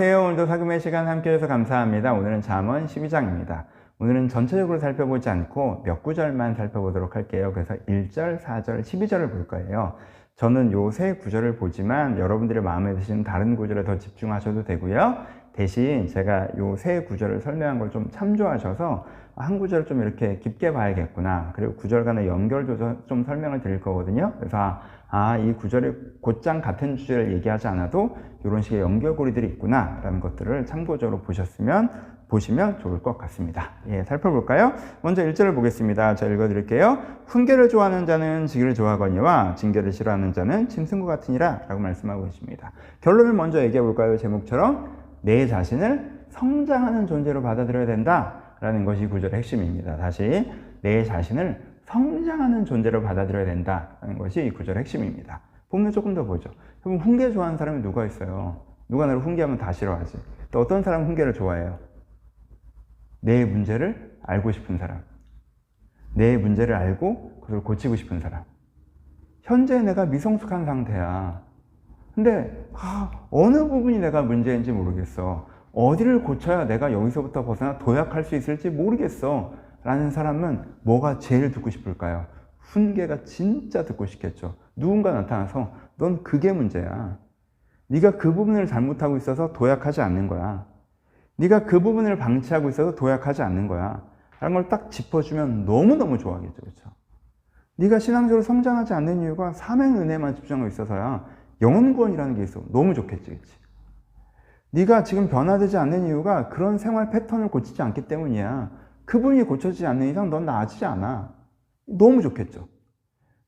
안녕하세요. 오늘도 사금의 시간 함께해서 감사합니다. 오늘은 잠언 12장입니다. 오늘은 전체적으로 살펴보지 않고 몇 구절만 살펴보도록 할게요. 그래서 1절, 4절, 12절을 볼 거예요. 저는 요 세 구절을 보지만 여러분들의 마음에 드시는 다른 구절에 더 집중하셔도 되고요. 대신 제가 요 세 구절을 설명한 걸 좀 참조하셔서 한 구절을 좀 이렇게 깊게 봐야겠구나. 그리고 구절 간의 연결도 좀 설명을 드릴 거거든요. 그래서 이 구절이 곧장 같은 주제를 얘기하지 않아도 이런 식의 연결고리들이 있구나 라는 것들을 참고적으로 보시면 좋을 것 같습니다. 예, 살펴볼까요? 먼저 1절을 보겠습니다. 제가 읽어드릴게요. 훈계를 좋아하는 자는 지기를 좋아하거니와 징계를 싫어하는 자는 짐승과 같으니라 라고 말씀하고 계십니다. 결론을 먼저 얘기해 볼까요? 제목처럼 내 자신을 성장하는 존재로 받아들여야 된다 라는 것이 구절의 핵심입니다. 다시 내 자신을 성장하는 존재로 받아들여야 된다는 것이 이 구절의 핵심입니다. 본문 조금 더 보죠. 여러분, 훈계 좋아하는 사람이 누가 있어요? 누가 나를 훈계하면 다 싫어하지. 또 어떤 사람은 훈계를 좋아해요? 내 문제를 알고 싶은 사람. 내 문제를 알고 그걸 고치고 싶은 사람. 현재 내가 미성숙한 상태야. 근데 어느 부분이 내가 문제인지 모르겠어. 어디를 고쳐야 내가 여기서부터 벗어나 도약할 수 있을지 모르겠어 라는 사람은 뭐가 제일 듣고 싶을까요? 훈계가 진짜 듣고 싶겠죠. 누군가 나타나서 넌 그게 문제야. 네가 그 부분을 잘못하고 있어서 도약하지 않는 거야. 네가 그 부분을 방치하고 있어서 도약하지 않는 거야 라는 걸 딱 짚어주면 너무너무 좋아하겠죠. 그렇죠? 네가 신앙적으로 성장하지 않는 이유가 삼행은혜만 집중하고 있어서야. 영혼구원이라는 게 있어. 너무 좋겠지. 그치? 네가 지금 변화되지 않는 이유가 그런 생활 패턴을 고치지 않기 때문이야. 그분이 고쳐지지 않는 이상 넌 나아지지 않아. 너무 좋겠죠.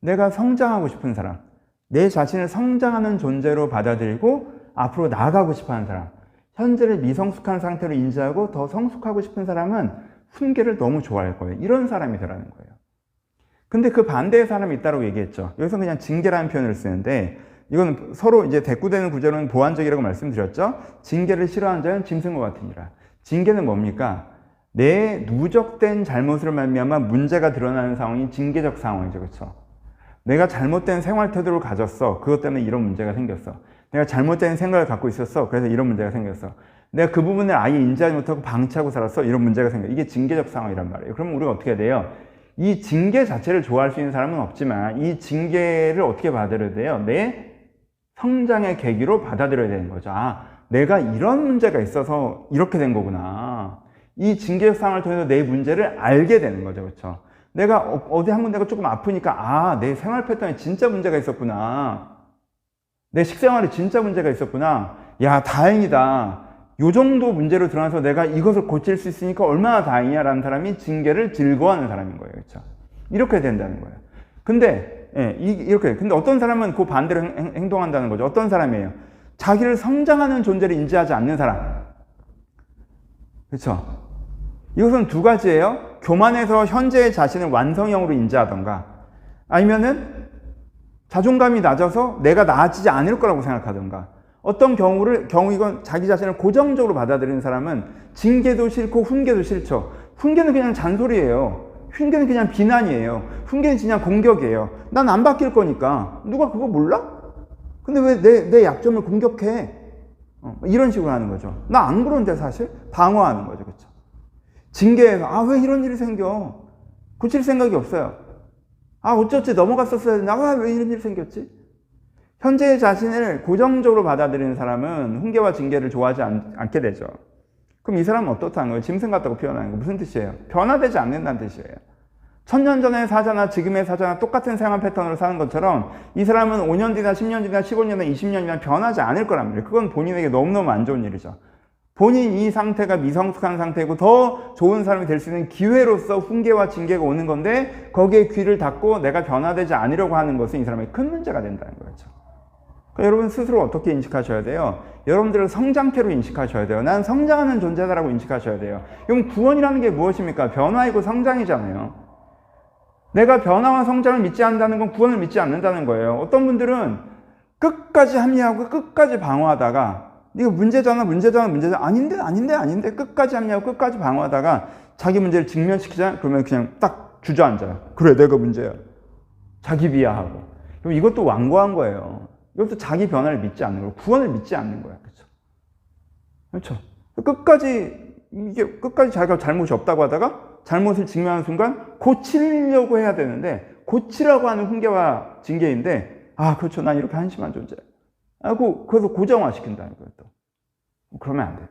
내가 성장하고 싶은 사람, 내 자신을 성장하는 존재로 받아들이고 앞으로 나아가고 싶어하는 사람, 현재를 미성숙한 상태로 인지하고 더 성숙하고 싶은 사람은 훈계를 너무 좋아할 거예요. 이런 사람이 되라는 거예요. 근데 그 반대의 사람이 있다고 얘기했죠. 여기서 그냥 징계라는 표현을 쓰는데 이건 서로 이제 대꾸되는 구절은 보완적이라고 말씀드렸죠. 징계를 싫어하는 자는 짐승과 같으니라. 징계는 뭡니까? 내 누적된 잘못으로 말미암아 문제가 드러나는 상황이 징계적 상황이죠. 그렇죠? 내가 잘못된 생활 태도를 가졌어. 그것 때문에 이런 문제가 생겼어. 내가 잘못된 생각을 갖고 있었어. 그래서 이런 문제가 생겼어. 내가 그 부분을 아예 인지하지 못하고 방치하고 살았어. 이런 문제가 생겨. 이게 징계적 상황이란 말이에요. 그러면 우리가 어떻게 해야 돼요? 이 징계 자체를 좋아할 수 있는 사람은 없지만 이 징계를 어떻게 받아들여야 돼요? 내 성장의 계기로 받아들여야 되는 거죠. 내가 이런 문제가 있어서 이렇게 된 거구나. 이 징계적 상황을 통해서 내 문제를 알게 되는 거죠. 그렇죠? 내가 어디 한 군데가 조금 아프니까 내 생활 패턴에 진짜 문제가 있었구나. 내 식생활에 진짜 문제가 있었구나. 야, 다행이다. 요 정도 문제로 드러나서 내가 이것을 고칠 수 있으니까 얼마나 다행이야 라는 사람이 징계를 즐거워하는 사람인 거예요. 그렇죠? 이렇게 된다는 거예요. 근데 근데 어떤 사람은 그 반대로 행동한다는 거죠. 어떤 사람이에요? 자기를 성장하는 존재를 인지하지 않는 사람. 그렇죠? 이것은 두 가지예요. 교만해서 현재의 자신을 완성형으로 인지하던가 아니면은 자존감이 낮아서 내가 나아지지 않을 거라고 생각하던가. 어떤 경우 이건 자기 자신을 고정적으로 받아들이는 사람은 징계도 싫고 훈계도 싫죠. 훈계는 그냥 잔소리예요. 훈계는 그냥 비난이에요. 훈계는 그냥 공격이에요. 난 안 바뀔 거니까. 누가 그거 몰라? 근데 왜 내 약점을 공격해? 이런 식으로 하는 거죠. 나 안 그런데 사실? 방어하는 거죠. 그렇죠? 징계해서 왜 이런 일이 생겨? 고칠 생각이 없어요. 어쩌지 넘어갔었어야 되나? 왜 이런 일이 생겼지? 현재의 자신을 고정적으로 받아들이는 사람은 훈계와 징계를 좋아하지 않게 되죠. 그럼 이 사람은 어떻다는 거예요? 짐승 같다고 표현하는 거 무슨 뜻이에요? 변화되지 않는다는 뜻이에요. 1000년 전의 사자나 지금의 사자나 똑같은 생활 패턴으로 사는 것처럼 이 사람은 5년 뒤나 10년 뒤나 15년이나 20년이나 변하지 않을 거란 말이에요. 그건 본인에게 너무너무 안 좋은 일이죠. 본인 이 상태가 미성숙한 상태이고 더 좋은 사람이 될 수 있는 기회로서 훈계와 징계가 오는 건데 거기에 귀를 닫고 내가 변화되지 않으려고 하는 것은 이 사람에게 큰 문제가 된다는 거죠. 그러니까 여러분 스스로 어떻게 인식하셔야 돼요? 여러분들을 성장태로 인식하셔야 돼요. 난 성장하는 존재다라고 인식하셔야 돼요. 그럼 구원이라는 게 무엇입니까? 변화이고 성장이잖아요. 내가 변화와 성장을 믿지 않는다는 건 구원을 믿지 않는다는 거예요. 어떤 분들은 끝까지 합리하고 끝까지 방어하다가 이거 문제잖아 아닌데 끝까지 합리하고 끝까지 방어하다가 자기 문제를 직면시키자 그러면 그냥 딱 주저앉아요. 그래 내가 문제야. 자기 비하하고. 그럼 이것도 완고한 거예요. 이것도 자기 변화를 믿지 않는 거예요. 구원을 믿지 않는 거야. 그렇죠? 그렇죠. 끝까지 자기가 잘못이 없다고 하다가 잘못을 증명하는 순간 고치려고 해야 되는데, 고치라고 하는 훈계와 징계인데, 그렇죠. 난 이렇게 한심한 존재야 하고 그래서 고정화시킨다는 거예요. 또 그러면 안 돼요.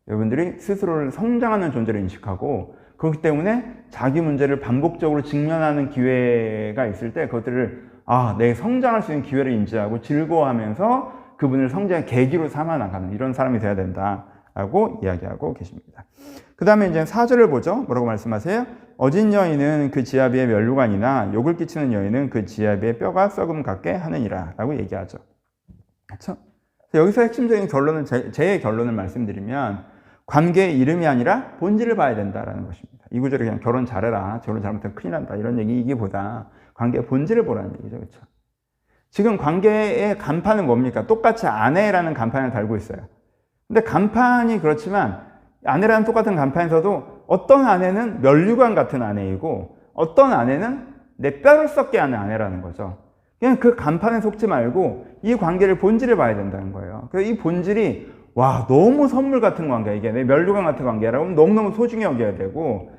여러분들이 스스로를 성장하는 존재를 인식하고, 그렇기 때문에 자기 문제를 반복적으로 직면하는 기회가 있을 때 그것들을 내 성장할 수 있는 기회를 인지하고 즐거워하면서 그분을 성장의 계기로 삼아 나가는 이런 사람이 되어야 된다라고 이야기하고 계십니다. 그 다음에 이제 4절을 보죠. 뭐라고 말씀하세요? 어진 여인은 그 지아비의 멸류관이나 욕을 끼치는 여인은 그 지아비의 뼈가 썩음 같게 하느니라 라고 얘기하죠. 그렇죠? 여기서 핵심적인 결론은 제 결론을 말씀드리면, 관계의 이름이 아니라 본질을 봐야 된다라는 것입니다. 이 구절에 그냥 결혼 잘해라, 결혼 잘못하면 큰일 난다 이런 얘기이기보다 관계의 본질을 보라는 얘기죠. 그렇죠? 지금 관계의 간판은 뭡니까? 똑같이 아내라는 간판을 달고 있어요. 근데 간판이 그렇지만 아내라는 똑같은 간판에서도 어떤 아내는 멸류관 같은 아내이고 어떤 아내는 내 뼈를 썩게 하는 아내라는 거죠. 그냥 그 간판에 속지 말고 이 관계를 본질을 봐야 된다는 거예요. 그래서 이 본질이 너무 선물 같은 관계야. 이게 내 멸류관 같은 관계라고 하면 너무너무 소중히 여겨야 되고,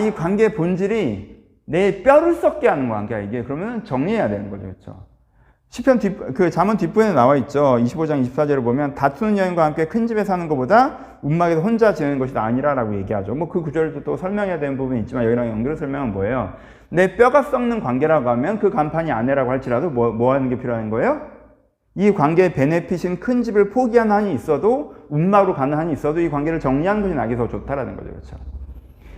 이 관계의 본질이 내 뼈를 썩게 하는 관계야. 이게 그러면 정리해야 되는 거죠. 그렇죠? 시편 잠언 뒷부분에 나와 있죠. 25장 24절을 보면 다투는 여인과 함께 큰 집에 사는 것보다 움막에서 혼자 지내는 것이 아니라라고 얘기하죠. 그 구절도 또 설명해야 되는 부분이 있지만 여기랑 연결 설명은 뭐예요? 내 뼈가 썩는 관계라고 하면 그 간판이 아내라고 할지라도 뭐 하는 게 필요한 거예요? 이 관계의 베네핏인 큰 집을 포기한 한이 있어도, 움막으로 가는 한이 있어도 이 관계를 정리하는 것이 나에게 더 좋다라는 거죠. 그렇죠?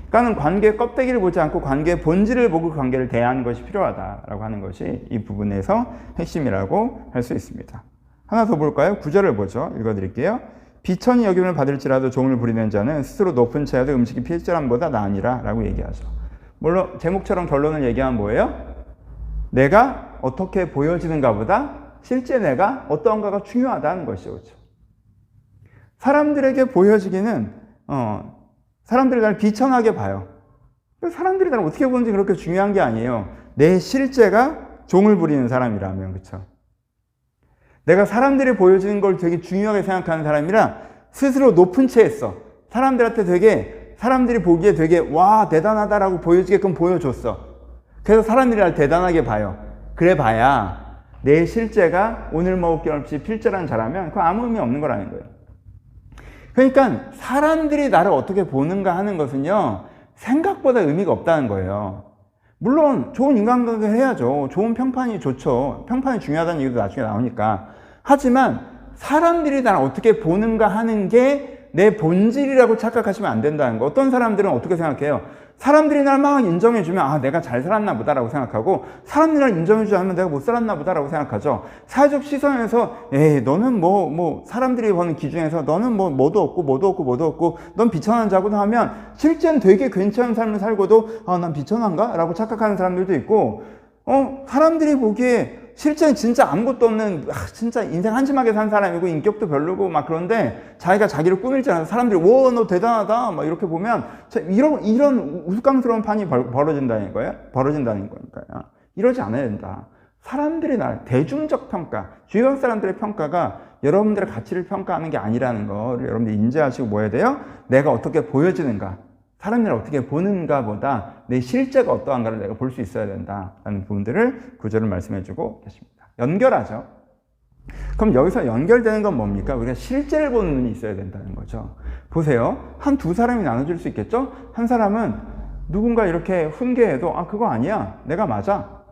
그러니까는 관계의 껍데기를 보지 않고 관계의 본질을 보고 그 관계를 대하는 것이 필요하다라고 하는 것이 이 부분에서 핵심이라고 할 수 있습니다. 하나 더 볼까요? 9절을 보죠. 읽어드릴게요. 비천히 여김을 받을지라도 종을 부리는 자는 스스로 높은 채여도 음식이 필절함보다 나으니라 라고 얘기하죠. 물론 제목처럼 결론을 얘기하면 뭐예요? 내가 어떻게 보여지는가 보다 실제 내가 어떠한가가 중요하다는 것이죠. 그렇죠? 사람들에게 보여지기는 사람들이 나를 비천하게 봐요. 사람들이 나를 어떻게 보는지 그렇게 중요한 게 아니에요. 내 실제가 종을 부리는 사람이라면. 그렇죠? 내가 사람들이 보여지는 걸 되게 중요하게 생각하는 사람이라 스스로 높은 채 했어. 사람들이 보기에 되게 대단하다라고 보여지게끔 보여줬어. 그래서 사람들이 나를 대단하게 봐요. 그래 봐야 내 실제가 오늘 먹을 게 없이 필절한 자라면 그건 아무 의미 없는 거라는 거예요. 그러니까 사람들이 나를 어떻게 보는가 하는 것은요, 생각보다 의미가 없다는 거예요. 물론 좋은 인간관계를 해야죠. 좋은 평판이 좋죠. 평판이 중요하다는 얘기도 나중에 나오니까. 하지만 사람들이 나를 어떻게 보는가 하는 게 내 본질이라고 착각하시면 안 된다는 거. 어떤 사람들은 어떻게 생각해요? 사람들이 날 막 인정해주면 내가 잘 살았나 보다라고 생각하고, 사람들이 날 인정해주지 않으면 내가 못 살았나 보다라고 생각하죠. 사회적 시선에서 너는 사람들이 보는 기준에서 너는 뭐도 없고 넌 비천한 자구나 하면 실제는 되게 괜찮은 삶을 살고도 난 비천한가? 라고 착각하는 사람들도 있고, 사람들이 보기에 실제는 진짜 아무것도 없는 진짜 인생 한심하게 산 사람이고 인격도 별로고 그런데 자기가 자기를 꾸밀지 않아서 사람들이 너 대단하다 이렇게 보면 이런 우스꽝스러운 판이 벌어진다는 거예요. 이러지 않아야 된다. 사람들이 대중적 평가, 주변 사람들의 평가가 여러분들의 가치를 평가하는 게 아니라는 걸 여러분들이 인지하시고 뭐 해야 돼요? 내가 어떻게 보여지는가, 사람들을 어떻게 보는가 보다 내 실제가 어떠한가를 내가 볼 수 있어야 된다라는 부분들을 구절을 말씀해주고 계십니다. 연결하죠. 그럼 여기서 연결되는 건 뭡니까? 우리가 실제를 보는 눈이 있어야 된다는 거죠. 보세요. 두 사람이 나눠질 수 있겠죠? 한 사람은 누군가 이렇게 훈계해도 그거 아니야. 내가 맞아.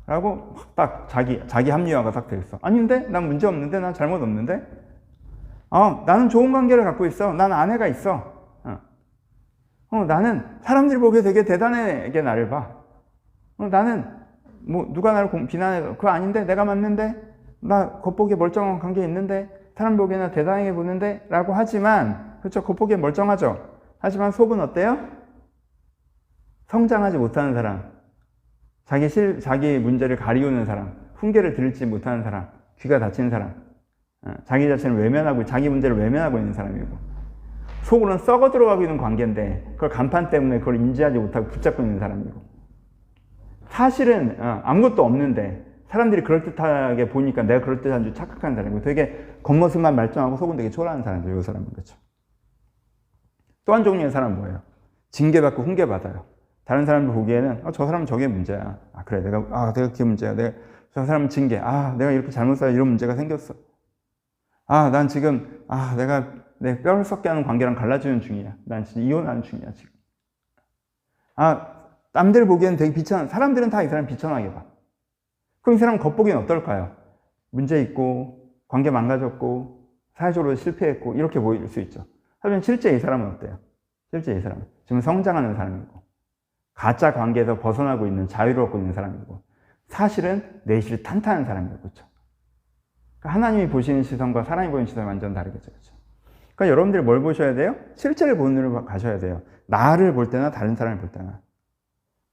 라고 딱 자기 합리화가 딱 돼 있어. 아닌데? 난 문제 없는데? 난 잘못 없는데? 나는 좋은 관계를 갖고 있어. 난 아내가 있어. 나는 사람들이 보기에 되게 대단하게 나를 봐. 나는 누가 나를 비난해도 그거 아닌데? 내가 맞는데? 나 겉보기에 멀쩡한 관계 있는데? 사람 보기에는 대단하게 보는데? 라고 하지만, 그렇죠? 겉보기에 멀쩡하죠? 하지만 속은 어때요? 성장하지 못하는 사람, 자기 문제를 가리우는 사람, 훈계를 들지 못하는 사람, 귀가 닫힌 사람, 자기 자신을 외면하고 자기 문제를 외면하고 있는 사람이고, 속으로는 썩어 들어가고 있는 관계인데 그걸 간판 때문에 그걸 인지하지 못하고 붙잡고 있는 사람이고, 사실은 아무것도 없는데 사람들이 그럴듯하게 보니까 내가 그럴듯한 줄 착각하는 사람이고, 되게 겉모습만 말짱하고 속은 되게 초라한 사람이죠. 이 사람은. 그렇죠? 또 한 종류의 사람은 뭐예요? 징계받고 훈계받아요. 다른 사람들 보기에는 저 사람은 저게 문제야. 그래 내가 그게 문제야. 저 사람은 징계. 내가 이렇게 잘못 살아 이런 문제가 생겼어. 난 지금 내가 내 뼈를 썩게 하는 관계랑 갈라지는 중이야. 난 진짜 이혼하는 중이야 지금. 남들 보기에는 되게 비천한, 사람들은 다 이 사람 비천하게 봐. 그럼 이 사람 겉보기엔 어떨까요? 문제 있고 관계 망가졌고 사회적으로 실패했고 이렇게 보일 수 있죠. 하지만 실제 이 사람은 어때요? 실제 이 사람은 지금 성장하는 사람이고 가짜 관계에서 벗어나고 있는, 자유롭고 있는 사람이고 사실은 내실이 탄탄한 사람이고, 그렇죠? 그러니까 하나님이 보시는 시선과 사람이 보는 시선이 완전 다르겠죠, 그렇죠? 그러니까 여러분들이 뭘 보셔야 돼요? 실제를 보는 눈을 가셔야 돼요. 나를 볼 때나 다른 사람을 볼 때나.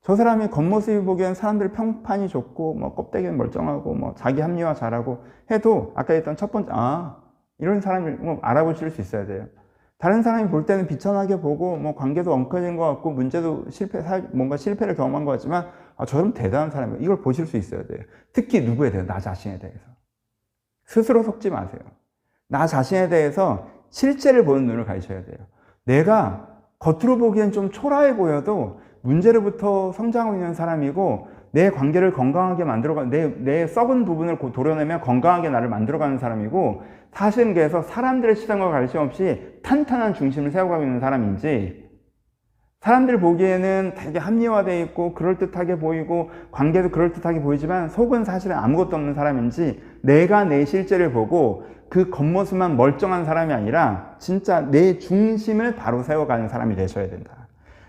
저 사람이 겉모습이 보기엔 사람들 평판이 좋고 뭐 껍데기는 멀쩡하고 뭐 자기 합리화 잘하고 해도 아까 했던 첫 번째 이런 사람을 뭐 알아보실 수 있어야 돼요. 다른 사람이 볼 때는 비천하게 보고 뭐 관계도 엉켜진 것 같고 문제도 뭔가 실패를 경험한 것 같지만 저 사람 대단한 사람이에요. 이걸 보실 수 있어야 돼요. 특히 누구에 대해서? 나 자신에 대해서. 스스로 속지 마세요. 나 자신에 대해서 실제를 보는 눈을 가지셔야 돼요. 내가 겉으로 보기엔 좀 초라해 보여도 문제로부터 성장하고 있는 사람이고 내 관계를 건강하게 만들어가는, 내 썩은 부분을 도려내며 건강하게 나를 만들어가는 사람이고 사실은 그래서 사람들의 시선과 관심 없이 탄탄한 중심을 세워가고 있는 사람인지, 사람들 보기에는 되게 합리화되어 있고 그럴듯하게 보이고 관계도 그럴듯하게 보이지만 속은 사실은 아무것도 없는 사람인지, 내가 내 실제를 보고 그 겉모습만 멀쩡한 사람이 아니라 진짜 내 중심을 바로 세워가는 사람이 되셔야 된다.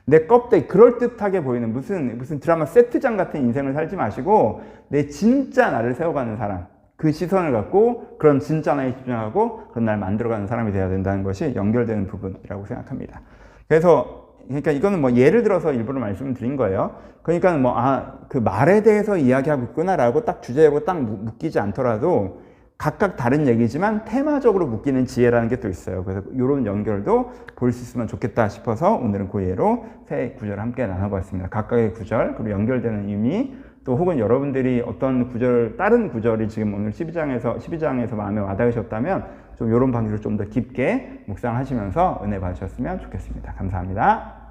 내 껍데기, 그럴듯하게 보이는 무슨 드라마 세트장 같은 인생을 살지 마시고 내 진짜 나를 세워가는 사람, 그 시선을 갖고 그런 진짜 나에 집중하고 그런 나를 만들어가는 사람이 되어야 된다는 것이 연결되는 부분이라고 생각합니다. 그러니까 이거는 뭐 예를 들어서 일부러 말씀을 드린 거예요. 그러니까 뭐 그 말에 대해서 이야기하고 있구나라고 딱 주제로 딱 묶이지 않더라도 각각 다른 얘기지만 테마적으로 묶이는 지혜라는 게 또 있어요. 그래서 이런 연결도 볼 수 있으면 좋겠다 싶어서 오늘은 그 예로 세 구절을 함께 나눠봤습니다. 각각의 구절, 그리고 연결되는 의미, 또 혹은 여러분들이 어떤 구절, 다른 구절이 지금 오늘 12장에서 마음에 와닿으셨다면 좀 이런 방식으로 좀 더 깊게 묵상하시면서 은혜 받으셨으면 좋겠습니다. 감사합니다.